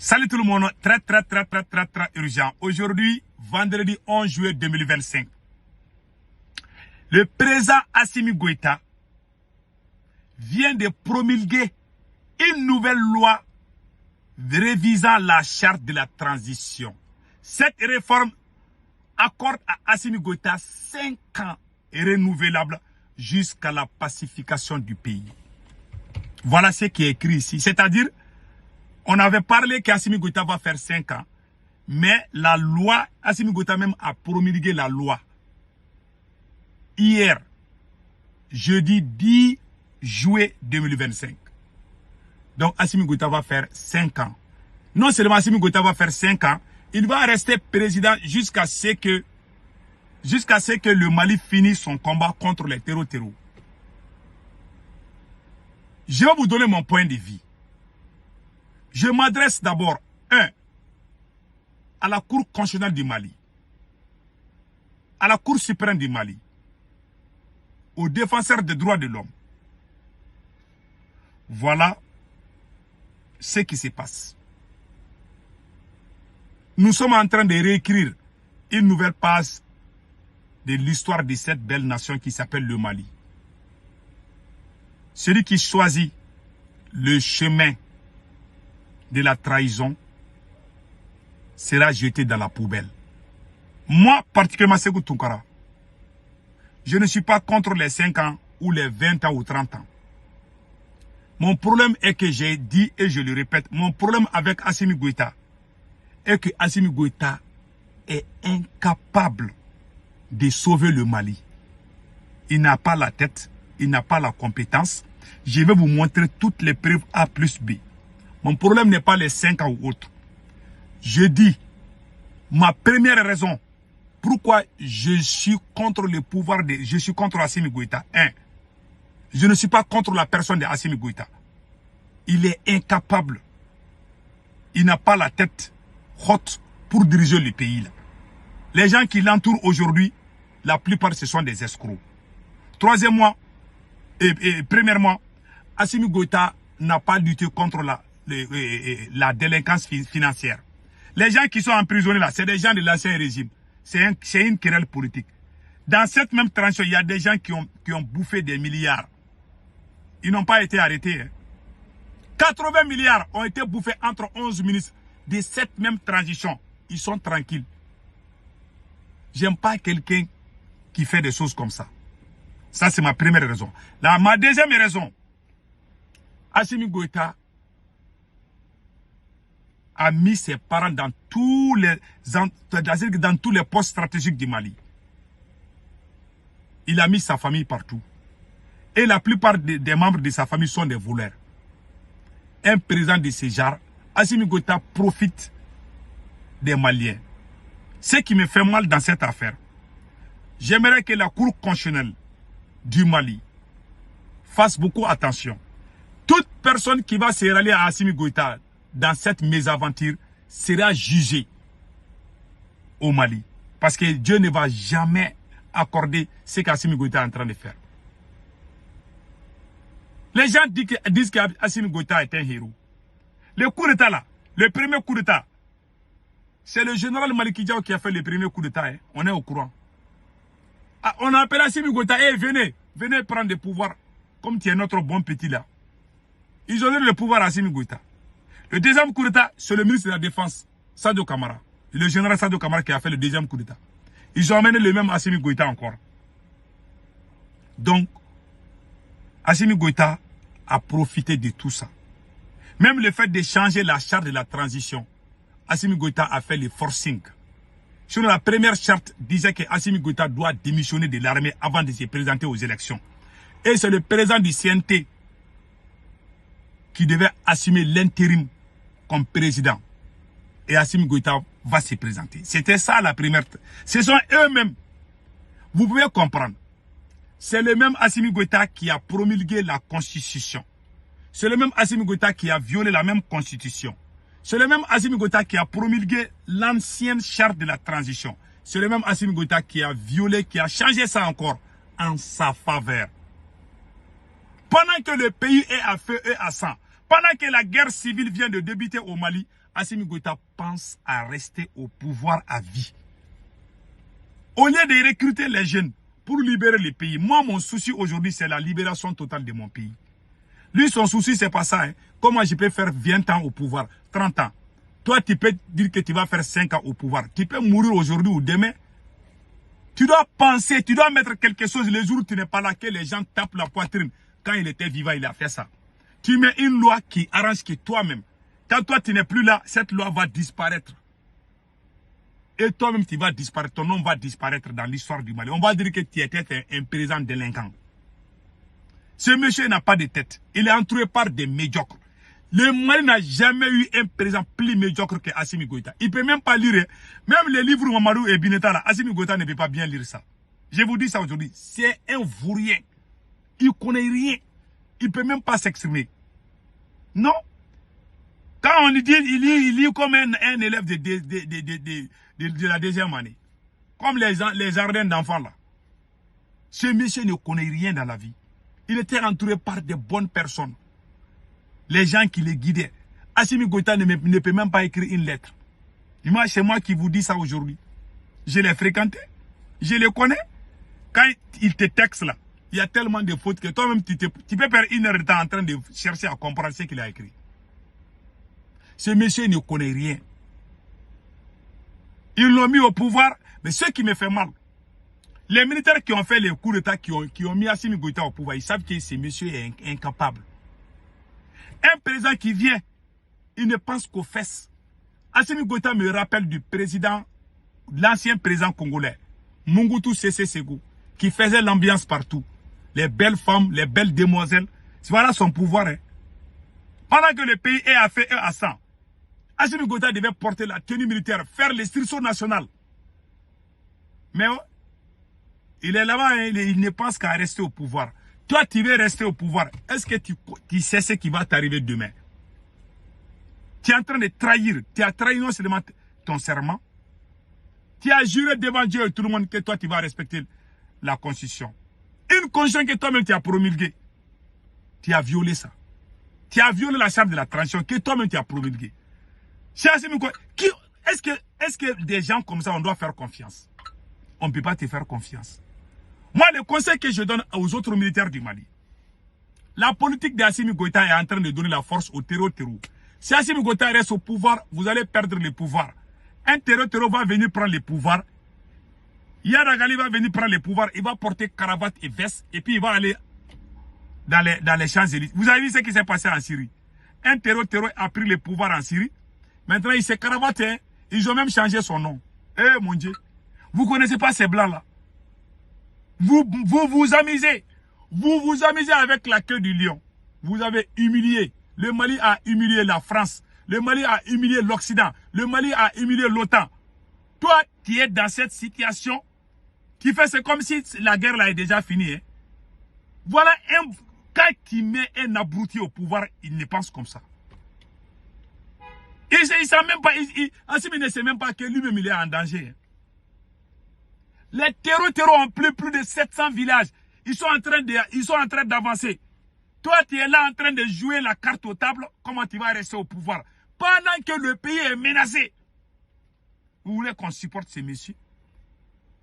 Salut tout le monde, très urgent. Aujourd'hui, vendredi 11 juillet 2025. Le président Assimi Goïta vient de promulguer une nouvelle loi révisant la charte de la transition. Cette réforme accorde à Assimi Goïta 5 ans renouvelables jusqu'à la pacification du pays. Voilà ce qui est écrit ici. C'est-à-dire, on avait parlé qu'Assimi Goïta va faire 5 ans. Mais la loi, Assimi Goïta même a promulgué la loi. Hier, jeudi 10 juillet 2025. Donc Assimi Goïta va faire 5 ans. Non seulement Assimi Goïta va faire 5 ans, il va rester président jusqu'à ce que le Mali finisse son combat contre les terreaux. Je vais vous donner mon point de vue. Je m'adresse d'abord, à la Cour constitutionnelle du Mali, à la Cour suprême du Mali, aux défenseurs des droits de l'homme. Voilà ce qui se passe. Nous sommes en train de réécrire une nouvelle page de l'histoire de cette belle nation qui s'appelle le Mali. Celui qui choisit le chemin de la trahison sera jeté dans la poubelle. Moi, particulièrement Sékou Tounkara, je ne suis pas contre les 5 ans ou les 20 ans ou 30 ans. Mon problème est que j'ai dit et je le répète, mon problème avec Assimi Goïta est que Assimi Goïta est incapable de sauver le Mali. Il n'a pas la tête, il n'a pas la compétence. Je vais vous montrer toutes les preuves A plus B. Mon problème n'est pas les 5 ans ou autres. Je dis, ma première raison, pourquoi je suis contre le pouvoir je suis contre Assimi Goïta. Je ne suis pas contre la personne de Assimi Goïta. Il est incapable. Il n'a pas la tête haute pour diriger le pays là. Les gens qui l'entourent aujourd'hui, la plupart ce sont des escrocs. Troisièmement, premièrement, Assimi Goïta n'a pas lutté contre la délinquance financière. Les gens qui sont emprisonnés là, c'est des gens de l'ancien régime. C'est une querelle politique. Dans cette même tranche, il y a des gens qui ont bouffé des milliards. Ils n'ont pas été arrêtés. 80 milliards ont été bouffés entre 11 ministres de cette même transition. Ils sont tranquilles. J'aime pas quelqu'un qui fait des choses comme ça. Ça, c'est ma première raison. Là, ma deuxième raison, Assimi Goïta a mis ses parents dans tous les postes stratégiques du Mali. Il a mis sa famille partout. Et la plupart des membres de sa famille sont des voleurs. Un président de ce genre, Assimi Goïta profite des Maliens. Ce qui me fait mal dans cette affaire, j'aimerais que la Cour constitutionnelle du Mali fasse beaucoup attention. Toute personne qui va se rallier à Assimi Goïta dans cette mésaventure sera jugée au Mali. Parce que Dieu ne va jamais accorder ce qu'Assimi Goïta est en train de faire. Les gens disent qu'Assimi Goïta est un héros. Le coup d'État là, le premier coup d'État, c'est le général Maliki Diaw qui a fait le premier coup d'État. On est au courant. Ah, on a appelé Assimi Goïta, venez prendre le pouvoir, comme tu es notre bon petit là. Ils ont donné le pouvoir à Assimi Goïta. Le deuxième coup d'État, c'est le ministre de la Défense, Sadio Kamara. Le général Sadio Kamara qui a fait le deuxième coup d'État. Ils ont amené le même Assimi Goïta encore. Donc, Assimi Goïta a profité de tout ça. Même le fait de changer la charte de la transition, Assimi Goïta a fait le forcing. Sur la première charte, disait que Assimi Goïta doit démissionner de l'armée avant de se présenter aux élections. Et c'est le président du CNT qui devait assumer l'intérim comme président. Et Assimi Goïta va se présenter. C'était ça la première. Ce sont eux-mêmes. Vous pouvez comprendre. C'est le même Assimi Goïta qui a promulgué la constitution. C'est le même Assimi Goïta qui a violé la même constitution. C'est le même Assimi Goïta qui a promulgué l'ancienne charte de la transition. C'est le même Assimi Goïta qui a violé, qui a changé ça encore en sa faveur. Pendant que le pays est à feu et à sang, Pendant que la guerre civile vient de débuter au Mali, Assimi Goïta pense à rester au pouvoir à vie. Au lieu de recruter les jeunes pour libérer le pays, moi, mon souci aujourd'hui, c'est la libération totale de mon pays. Lui, son souci, c'est pas ça. Hein. Comment je peux faire 20 ans au pouvoir, 30 ans. Toi, tu peux dire que tu vas faire 5 ans au pouvoir. Tu peux mourir aujourd'hui ou demain. Tu dois penser, tu dois mettre quelque chose les jours où tu n'es pas là, que les gens tapent la poitrine. Quand il était vivant, il a fait ça. Tu mets une loi qui arrange que toi-même. Quand toi, tu n'es plus là, cette loi va disparaître. Et toi-même, tu vas disparaître. Ton nom va disparaître dans l'histoire du Mali. On va dire que tu étais un président délinquant. Ce monsieur n'a pas de tête. Il est entouré par des médiocres. Le Mali n'a jamais eu un président plus médiocre que Assimi Goïta. Il ne peut même pas lire. Même les livres Mamadou et Bineta, là, Assimi Goïta ne peut pas bien lire ça. Je vous dis ça aujourd'hui. C'est un vaurien. Il ne connaît rien. Il ne peut même pas s'exprimer. Non. Quand on lui dit, il lit comme un élève de la deuxième année. Comme les jardins d'enfants là. Ce monsieur ne connaît rien dans la vie. Il était entouré par de bonnes personnes. Les gens qui les guidaient. Assimi Goïta ne peut même pas écrire une lettre. C'est moi qui vous dis ça aujourd'hui. Je l'ai fréquenté. Je le connais. Quand il te texte là, il y a tellement de fautes que toi-même, tu peux perdre une heure de temps en train de chercher à comprendre ce qu'il a écrit. Ce monsieur ne connaît rien. Ils l'ont mis au pouvoir, mais ce qui me fait mal, les militaires qui ont fait les coups d'État, qui ont mis Assimi Goïta au pouvoir, ils savent que ce monsieur est incapable. Un président qui vient, il ne pense qu'aux fesses. Assimi Goïta me rappelle du président, l'ancien président congolais, Mobutu Sese Seko, qui faisait l'ambiance partout. Les belles femmes, les belles demoiselles. Voilà son pouvoir. Hein. Pendant que le pays est à feu et à sang, Assimi Goïta devait porter la tenue militaire, faire l'instruction nationale. Mais il est là-bas, hein, il ne pense qu'à rester au pouvoir. Toi, tu veux rester au pouvoir. Est-ce que tu sais ce qui va t'arriver demain? Tu es en train de trahir. Tu as trahi non seulement ton serment. Tu as juré devant Dieu et tout le monde que toi, tu vas respecter la Constitution. Une Constitution que toi-même, tu as promulguée. Tu as violé ça. Tu as violé la charte de la transition que toi-même, tu as promulguée. Est-ce que des gens comme ça, on doit faire confiance? On ne peut pas te faire confiance. Moi, le conseil que je donne aux autres militaires du Mali, la politique d'Assimi Goïta est en train de donner la force au terreau. Si Assimi Goïta reste au pouvoir, vous allez perdre le pouvoir. Un terreau va venir prendre le pouvoir. Yadagali va venir prendre le pouvoir. Il va porter cravate et veste. Et puis il va aller dans les Champs-Élysées. Vous avez vu ce qui s'est passé en Syrie. Un terreau a pris le pouvoir en Syrie. Maintenant, il s'est cravaté. Ils ont même changé son nom. Eh mon Dieu. Vous ne connaissez pas ces blancs-là. Vous vous amusez. Vous vous amusez avec la queue du lion. Vous avez humilié. Le Mali a humilié la France. Le Mali a humilié l'Occident. Le Mali a humilié l'OTAN. Toi, tu es dans cette situation qui fait c'est comme si la guerre là est déjà finie. Hein. Voilà, quand tu mets un abruti au pouvoir, il ne pense comme ça. Il sait même pas, Assimi ne sait même pas que lui-même il est en danger. Hein. Les terreaux ont plus de 700 villages. Ils sont en train d'avancer. Toi, tu es là en train de jouer la carte aux tables. Comment tu vas rester au pouvoir? Pendant que le pays est menacé. Vous voulez qu'on supporte ces messieurs?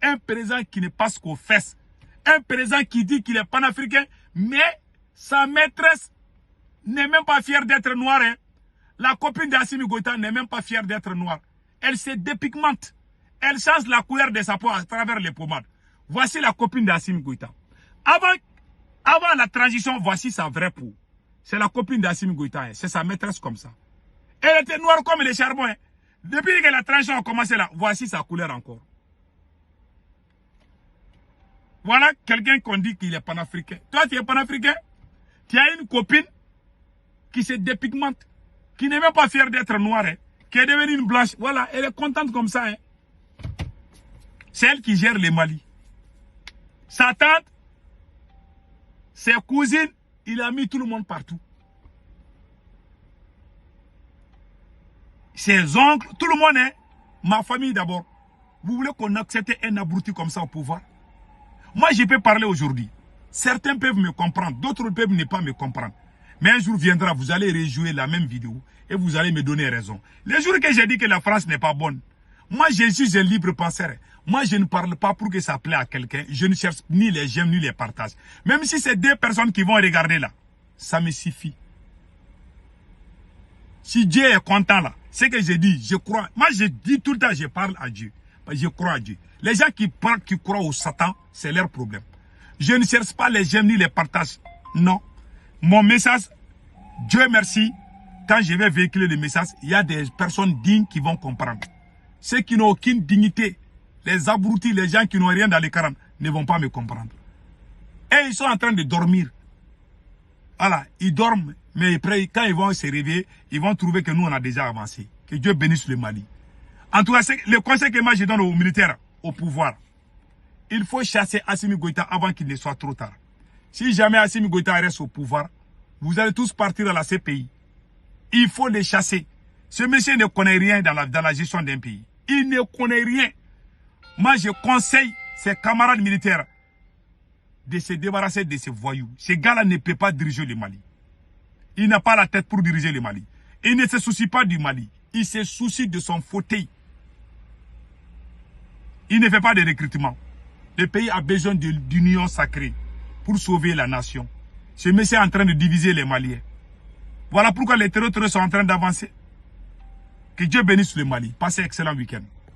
Un président qui ne passe qu'aux fesses. Un président qui dit qu'il est panafricain, mais sa maîtresse n'est même pas fière d'être noire. Hein. La copine d'Assimi Goïta n'est même pas fière d'être noire. Elle se dépigmente. Elle change la couleur de sa peau à travers les pommades. Voici la copine d'Assimi Goïta. Avant la transition, voici sa vraie peau. C'est la copine d'Assimi Goïta. Hein. C'est sa maîtresse comme ça. Elle était noire comme le charbon. Hein. Depuis que la transition a commencé là, voici sa couleur encore. Voilà quelqu'un qu'on dit qu'il est panafricain. Toi, tu es panafricain. Tu as une copine qui se dépigmente, qui n'est même pas fière d'être noire, hein, qui est devenue une blanche. Voilà, elle est contente comme ça. Hein. C'est elle qui gère le Mali. Sa tante, ses cousines, il a mis tout le monde partout. Ses oncles, tout le monde, hein. Ma famille d'abord. Vous voulez qu'on accepte un abruti comme ça au pouvoir? Moi, je peux parler aujourd'hui. Certains peuvent me comprendre, d'autres peuvent ne pas me comprendre. Mais un jour viendra, vous allez rejouer la même vidéo et vous allez me donner raison. Les jours que j'ai dit que la France n'est pas bonne, moi je suis un libre penseur. Moi je ne parle pas pour que ça plaît à quelqu'un. Je ne cherche ni les j'aime ni les partages. Même si c'est 2 personnes qui vont regarder là, ça me suffit. Si Dieu est content là, ce que je dis, je crois. Moi je dis tout le temps, je parle à Dieu. Je crois à Dieu. Les gens qui croient au Satan, c'est leur problème. Je ne cherche pas les j'aime ni les partages. Non. Mon message, Dieu merci, quand je vais véhiculer le message, il y a des personnes dignes qui vont comprendre. Ceux qui n'ont aucune dignité, les abrutis, les gens qui n'ont rien dans les 40, ne vont pas me comprendre. Et ils sont en train de dormir. Voilà, ils dorment, mais après, quand ils vont se réveiller, ils vont trouver que nous, on a déjà avancé. Que Dieu bénisse le Mali. En tout cas, le conseil que moi je donne aux militaires, au pouvoir, il faut chasser Assimi Goïta avant qu'il ne soit trop tard. Si jamais Assimi Goïta reste au pouvoir, vous allez tous partir à la CPI. Il faut les chasser. Ce monsieur ne connaît rien dans la gestion d'un pays. Il ne connaît rien. Moi, je conseille ses camarades militaires de se débarrasser de ces voyous. Ce gars-là ne peut pas diriger le Mali. Il n'a pas la tête pour diriger le Mali. Il ne se soucie pas du Mali. Il se soucie de son fauteuil. Il ne fait pas de recrutement. Le pays a besoin d'union sacrée pour sauver la nation. Ce monsieur est en train de diviser les Maliens. Voilà pourquoi les terroristes sont en train d'avancer. Que Dieu bénisse le Mali. Passez un excellent week-end.